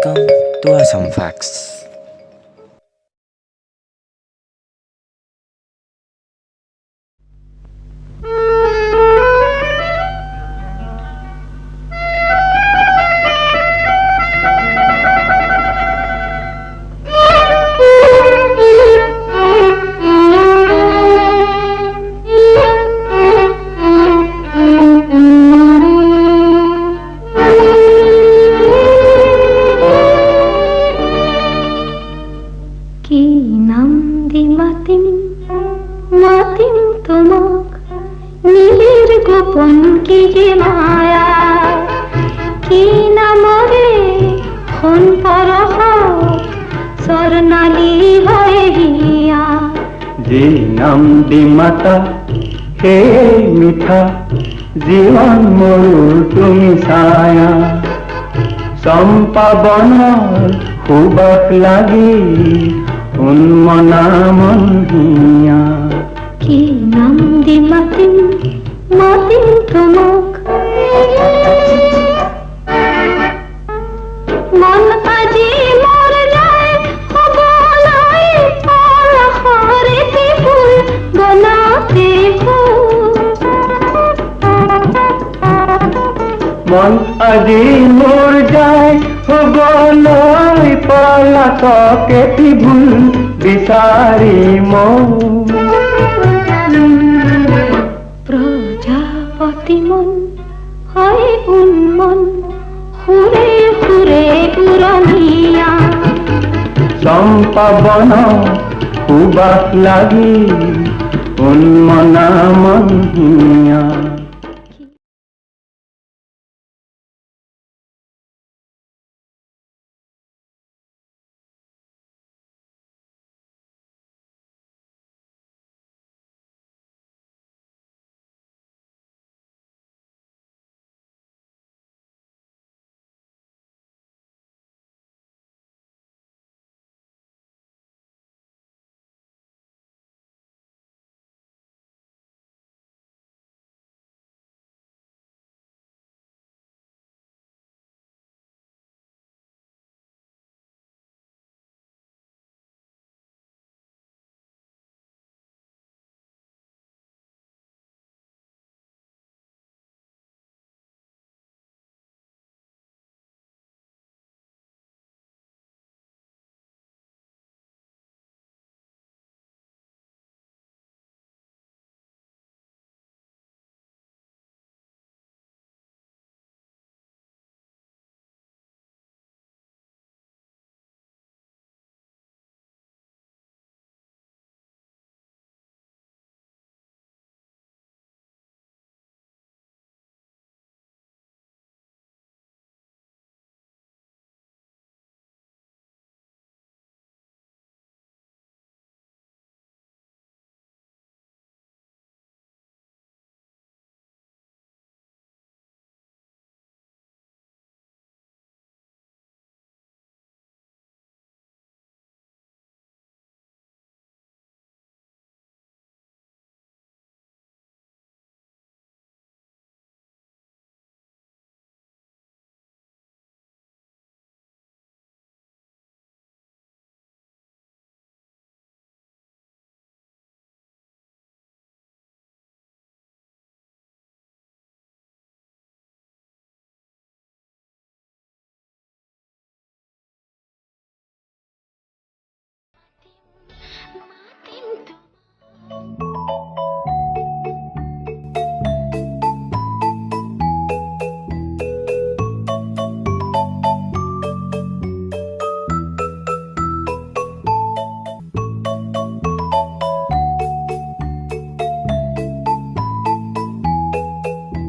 Welcome to Assam Facts. কি নাম দি মাতিম মাতিম তোমাক নীলের গোপন কি যে মায়া কি নামরে হন পরহ স্বর্ণালী হয়ে হিয়া যে নাম দি মাতা হে মিঠা জীবন মরুর তুমি ছায়া চম্পা বনৰ সুবাস লাগি উন্মনা মন হিয়া কি নাম দি মাতিম মাতিম তোমাক মন আজি মর যায় হবলাই পরহরে ফুল বনাতে মন আজি মোৰ যায় গলৈ পলাশকে ভুল বিচাৰি মন প্ৰজাপতি মন হয় উন্মন হুৰে হুৰে পুৰনিয়া চম্পা বন সুবাস লাগি উন্মনা মন হিয়া